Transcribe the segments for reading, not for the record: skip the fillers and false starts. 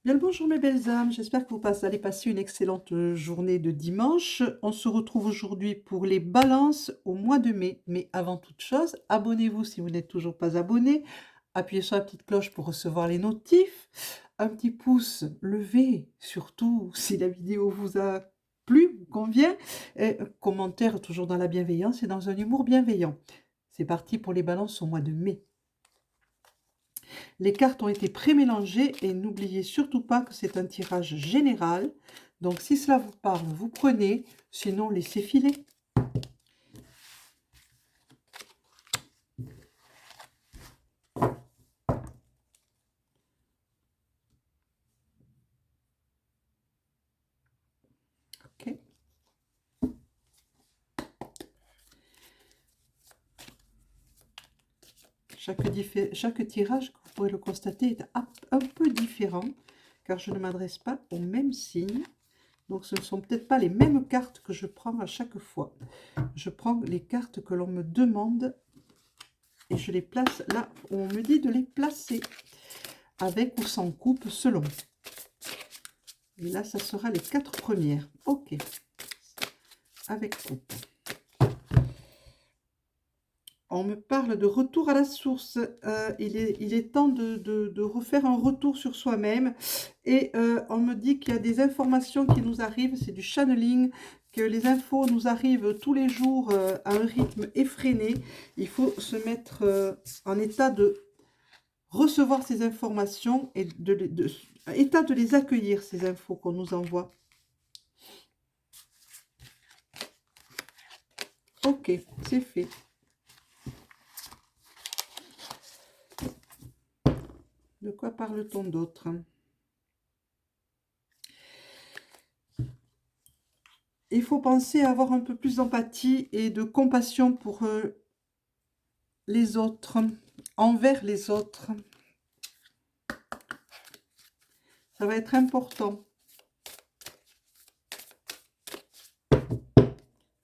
Bien le bonjour mes belles âmes, j'espère que allez passer une excellente journée de dimanche. On se retrouve aujourd'hui pour les balances au mois de mai. Mais avant toute chose, abonnez-vous si vous n'êtes toujours pas abonné. Appuyez sur la petite cloche pour recevoir les notifs. Un petit pouce levé, surtout si la vidéo vous a plu, vous convient. Et un commentaire toujours dans la bienveillance et dans un humour bienveillant. C'est parti pour les balances au mois de mai. Les cartes ont été pré-mélangées et n'oubliez surtout pas que c'est un tirage général. Donc si cela vous parle, vous prenez, sinon laissez filer. Ok. Chaque tirage, vous pourrez le constater, est un peu différent, car je ne m'adresse pas au même signe. Donc ce ne sont peut-être pas les mêmes cartes que je prends à chaque fois. Je prends les cartes que l'on me demande et je les place là où on me dit de les placer, avec ou sans coupe selon. Et là, ça sera les 4 premières. Ok. Avec coupe. On me parle de retour à la source. Il est temps de refaire un retour sur soi-même. Et on me dit qu'il y a des informations qui nous arrivent. C'est du channeling, que les infos nous arrivent tous les jours à un rythme effréné. Il faut se mettre en état de recevoir ces informations et état de les accueillir, ces infos qu'on nous envoie. Ok, c'est fait. De quoi parle-t-on d'autre? Il faut penser à avoir un peu plus d'empathie et de compassion pour les autres, envers les autres. Ça va être important.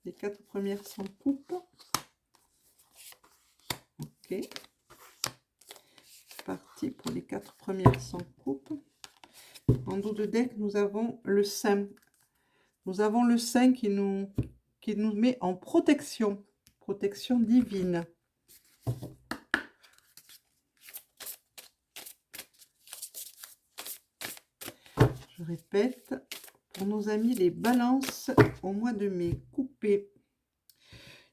Les 4 premières sans coupe. Ok. Parti pour les 4 premières sans coupe. En dos de deck, nous avons le Saint. Nous avons le Saint qui nous met en protection. Protection divine. Je répète, pour nos amis les balances au mois de mai, coupé.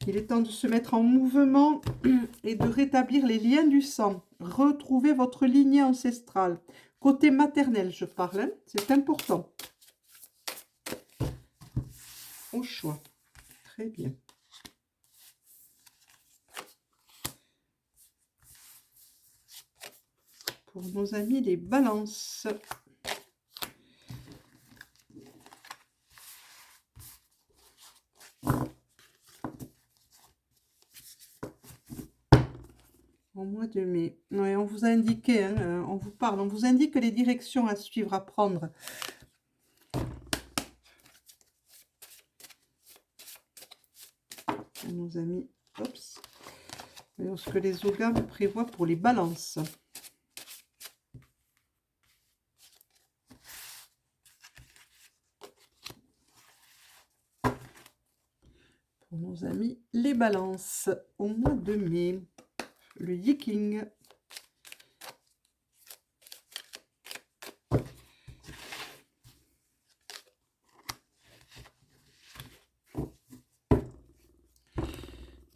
Il est temps de se mettre en mouvement et de rétablir les liens du sang. Retrouvez votre lignée ancestrale. Côté maternel, je parle, hein, c'est important. Au choix. Très bien. Pour nos amis les balances. Au mois de mai. Ouais, on vous a indiqué, hein, on vous parle, on vous indique les directions à suivre, à prendre. Pour nos amis, oups. Voyons ce que les ogames prévoient pour les balances. Pour nos amis les balances au mois de mai. Le Yiking.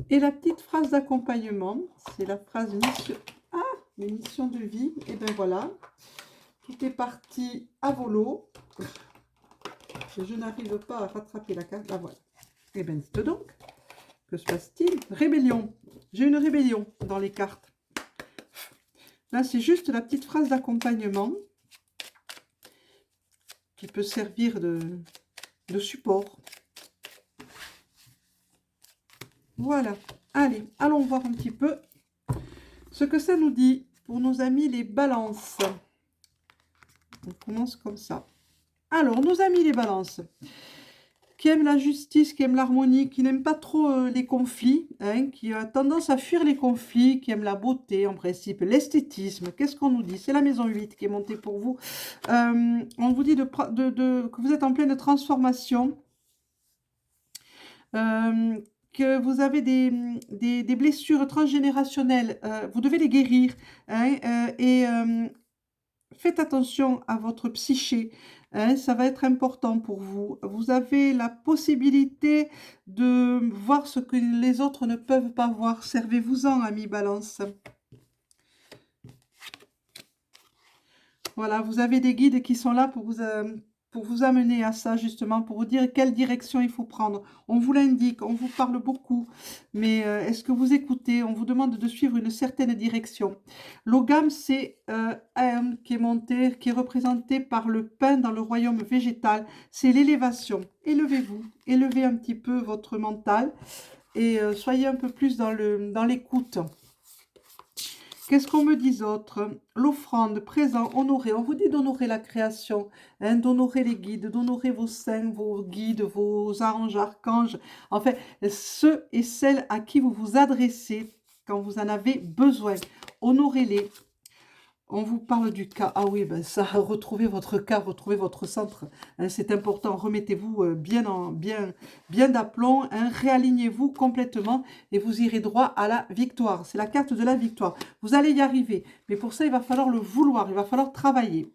Et la petite phrase d'accompagnement, c'est la phrase mission. Ah, mes missions de vie. Et ben voilà, tout est parti à volo. Je n'arrive pas à rattraper la carte. Ah voilà. Et ben dites donc, que se passe-t-il? Rébellion. J'ai une rébellion dans les cartes. Là, c'est juste la petite phrase d'accompagnement qui peut servir de support. Voilà. Allez, allons voir un petit peu ce que ça nous dit pour nos amis les balances. On commence comme ça. Alors, nos amis les balances, qui aime la justice, qui aime l'harmonie, qui n'aime pas trop les conflits, hein, qui a tendance à fuir les conflits, qui aime la beauté en principe, l'esthétisme. Qu'est-ce qu'on nous dit? C'est la maison 8 qui est montée pour vous. On vous dit que vous êtes en pleine transformation, que vous avez des blessures transgénérationnelles, vous devez les guérir, hein, faites attention à votre psyché, hein, ça va être important pour vous. Vous avez la possibilité de voir ce que les autres ne peuvent pas voir. Servez-vous-en, ami Balance. Voilà, vous avez des guides qui sont là pour vous amener à ça, justement, pour vous dire quelle direction il faut prendre. On vous l'indique, on vous parle beaucoup, mais est-ce que vous écoutez? On vous demande de suivre une certaine direction. L'ogame, c'est un qui est monté, qui est représenté par le pain dans le royaume végétal. C'est l'élévation. Élevez-vous, élevez un petit peu votre mental et soyez un peu plus dans l'écoute. Qu'est-ce qu'on me dit d'autre? L'offrande, présent, honorer. On vous dit d'honorer la création, hein, d'honorer les guides, d'honorer vos saints, vos guides, vos anges, archanges. En fait, ceux et celles à qui vous vous adressez quand vous en avez besoin. Honorez-les. On vous parle du cas. Ah oui, ben ça, retrouvez votre cas, retrouvez votre centre. Hein, c'est important. Remettez-vous bien d'aplomb. Hein, réalignez-vous complètement et vous irez droit à la victoire. C'est la carte de la victoire. Vous allez y arriver. Mais pour ça, il va falloir le vouloir. Il va falloir travailler.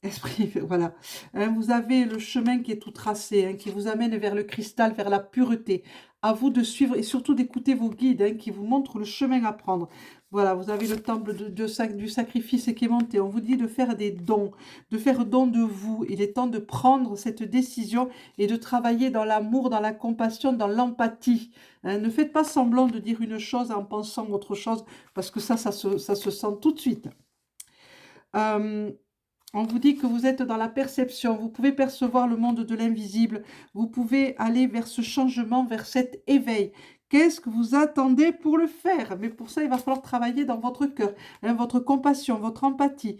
Esprit, voilà. Hein, vous avez le chemin qui est tout tracé, hein, qui vous amène vers le cristal, vers la pureté. À vous de suivre et surtout d'écouter vos guides, hein, qui vous montrent le chemin à prendre. Voilà, vous avez le temple du sacrifice qui est monté. On vous dit de faire des dons, de faire don de vous. Il est temps de prendre cette décision et de travailler dans l'amour, dans la compassion, dans l'empathie. Hein, ne faites pas semblant de dire une chose en pensant autre chose, parce que ça se sent tout de suite. On vous dit que vous êtes dans la perception, vous pouvez percevoir le monde de l'invisible, vous pouvez aller vers ce changement, vers cet éveil. Qu'est-ce que vous attendez pour le faire? Mais pour ça, il va falloir travailler dans votre cœur, hein, votre compassion, votre empathie.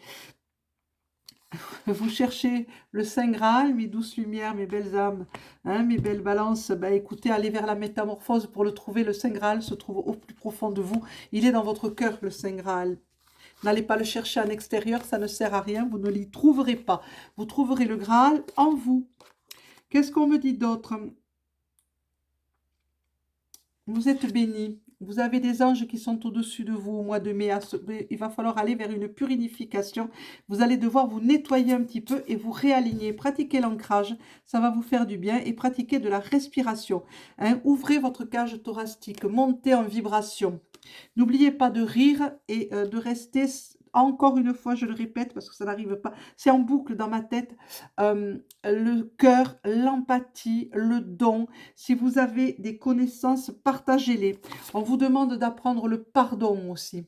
Vous cherchez le Saint Graal, mes douces lumières, mes belles âmes, hein, mes belles balances. Ben, écoutez, allez vers la métamorphose pour le trouver. Le Saint Graal se trouve au plus profond de vous. Il est dans votre cœur, le Saint Graal. N'allez pas le chercher en extérieur, ça ne sert à rien, vous ne l'y trouverez pas. Vous trouverez le Graal en vous. Qu'est-ce qu'on me dit d'autre? Vous êtes bénis. Vous avez des anges qui sont au-dessus de vous au mois de mai. Il va falloir aller vers une purification. Vous allez devoir vous nettoyer un petit peu et vous réaligner. Pratiquez l'ancrage, ça va vous faire du bien. Et pratiquez de la respiration. Hein. Ouvrez votre cage thoracique, montez en vibration. N'oubliez pas de rire et de rester, encore une fois, je le répète parce que ça n'arrive pas, c'est en boucle dans ma tête, le cœur, l'empathie, le don. Si vous avez des connaissances, partagez-les. On vous demande d'apprendre le pardon aussi.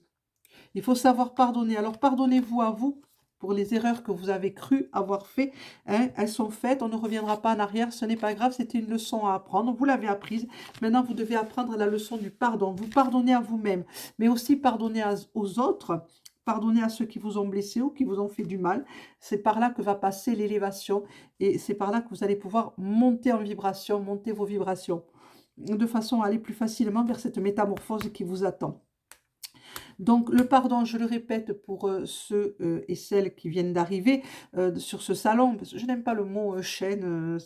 Il faut savoir pardonner. Alors pardonnez-vous à vous pour les erreurs que vous avez cru avoir fait. Hein, elles sont faites, on ne reviendra pas en arrière, ce n'est pas grave, c'était une leçon à apprendre. Vous l'avez apprise, maintenant vous devez apprendre la leçon du pardon. Vous pardonnez à vous-même, mais aussi pardonner aux autres. Pardonnez à ceux qui vous ont blessé ou qui vous ont fait du mal. C'est par là que va passer l'élévation et c'est par là que vous allez pouvoir monter en vibration, monter vos vibrations, de façon à aller plus facilement vers cette métamorphose qui vous attend. Donc le pardon, je le répète pour ceux et celles qui viennent d'arriver sur ce salon, parce que je n'aime pas le mot chaîne,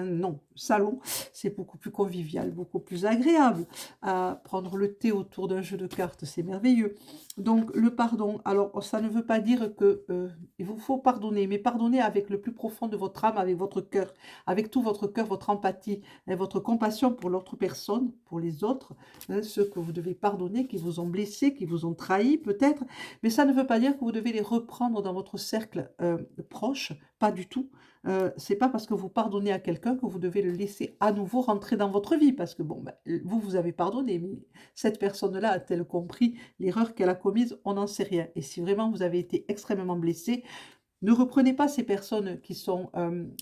non, salon, c'est beaucoup plus convivial, beaucoup plus agréable. À prendre le thé autour d'un jeu de cartes, c'est merveilleux. Donc le pardon, alors ça ne veut pas dire que il vous faut pardonner, mais pardonner avec le plus profond de votre âme, avec votre cœur, avec tout votre cœur, votre empathie, et votre compassion pour l'autre personne, pour les autres, hein, ceux que vous devez pardonner, qui vous ont blessé, qui vous ont trahi peut-être, mais ça ne veut pas dire que vous devez les reprendre dans votre cercle proche, pas du tout. C'est pas parce que vous pardonnez à quelqu'un que vous devez le laisser à nouveau rentrer dans votre vie, parce que bon, ben, vous avez pardonné, mais cette personne-là a-t-elle compris l'erreur qu'elle a commise? On n'en sait rien. Et si vraiment vous avez été extrêmement blessé, ne reprenez pas ces personnes qui sont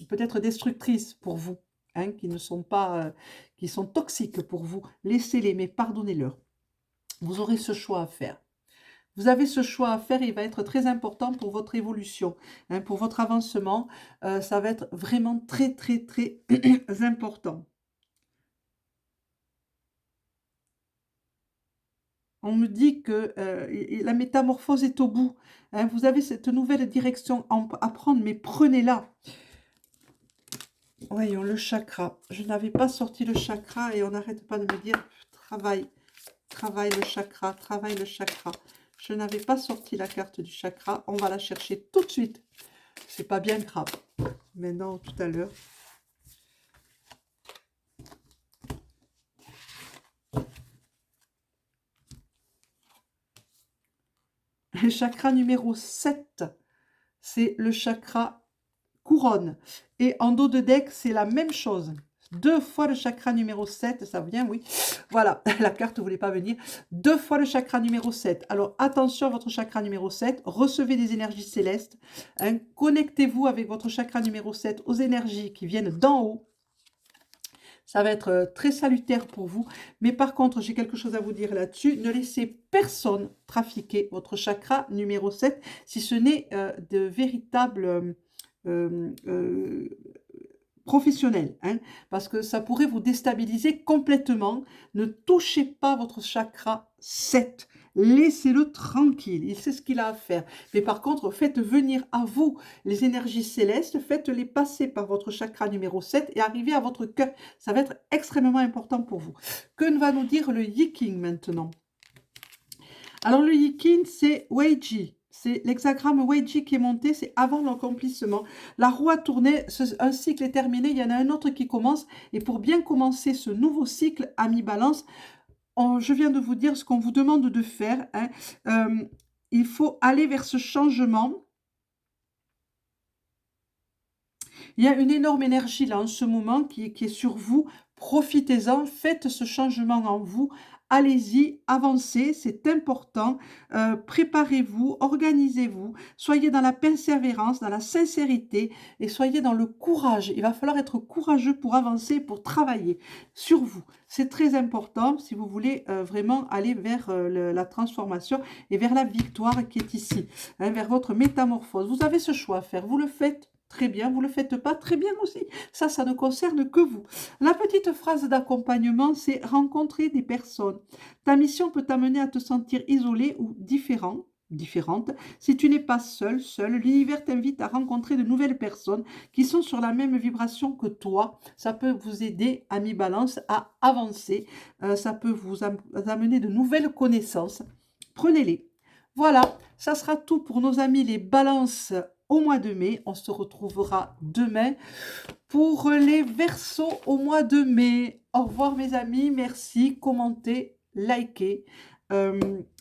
peut-être destructrices pour vous, hein, qui ne sont pas, qui sont toxiques pour vous. Laissez-les, mais pardonnez-leur. Vous aurez ce choix à faire. Vous avez ce choix à faire, il va être très important pour votre évolution, hein, pour votre avancement. Ça va être vraiment très, très, très important. On me dit que, la métamorphose est au bout, hein. Vous avez cette nouvelle direction à prendre, mais prenez-la. Voyons, le chakra. Je n'avais pas sorti le chakra et on n'arrête pas de me dire: «Travaille, travaille le chakra, travaille le chakra». Je n'avais pas sorti la carte du chakra, on va la chercher tout de suite. C'est pas bien grave. Maintenant, tout à l'heure. Le chakra numéro 7, c'est le chakra couronne. Et en dos de deck, c'est la même chose. 2 fois le chakra numéro 7, ça vient, oui. Voilà, la carte ne voulait pas venir. 2 fois le chakra numéro 7. Alors attention à votre chakra numéro 7, recevez des énergies célestes. Hein, connectez-vous avec votre chakra numéro 7 aux énergies qui viennent d'en haut. Ça va être très salutaire pour vous. Mais par contre, j'ai quelque chose à vous dire là-dessus. Ne laissez personne trafiquer votre chakra numéro 7 si ce n'est de véritables professionnels. Hein, parce que ça pourrait vous déstabiliser complètement. Ne touchez pas votre chakra 7. Laissez-le tranquille, il sait ce qu'il a à faire. Mais par contre, faites venir à vous les énergies célestes, faites-les passer par votre chakra numéro 7 et arriver à votre cœur. Ça va être extrêmement important pour vous. Que va nous dire le Yiking maintenant? Alors le Yiking, c'est Weiji. C'est l'hexagramme Weiji qui est monté, c'est avant l'accomplissement. La roue a tourné, un cycle est terminé, il y en a un autre qui commence. Et pour bien commencer ce nouveau cycle à mi-balance, je viens de vous dire ce qu'on vous demande de faire. Hein. Il faut aller vers ce changement. Il y a une énorme énergie là en ce moment qui est sur vous. Profitez-en, faites ce changement en vous. Allez-y, avancez, c'est important. Préparez-vous, organisez-vous. Soyez dans la persévérance, dans la sincérité et soyez dans le courage. Il va falloir être courageux pour avancer, pour travailler sur vous. C'est très important si vous voulez vraiment aller vers la transformation et vers la victoire qui est ici, hein, vers votre métamorphose. Vous avez ce choix à faire, vous le faites. Très bien, vous ne le faites pas, très bien aussi. Ça ne concerne que vous. La petite phrase d'accompagnement, c'est rencontrer des personnes. Ta mission peut t'amener à te sentir isolé ou différente. Si tu n'es pas seul, l'univers t'invite à rencontrer de nouvelles personnes qui sont sur la même vibration que toi. Ça peut vous aider à mi-balance à avancer. Ça peut vous amener de nouvelles connaissances. Prenez-les. Voilà, ça sera tout pour nos amis les balances au mois de mai. On se retrouvera demain pour les Verseaux au mois de mai. Au revoir mes amis, merci, commentez, likez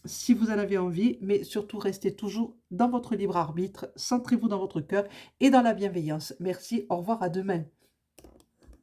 si vous en avez envie, mais surtout restez toujours dans votre libre arbitre, centrez-vous dans votre cœur et dans la bienveillance. Merci, au revoir, à demain.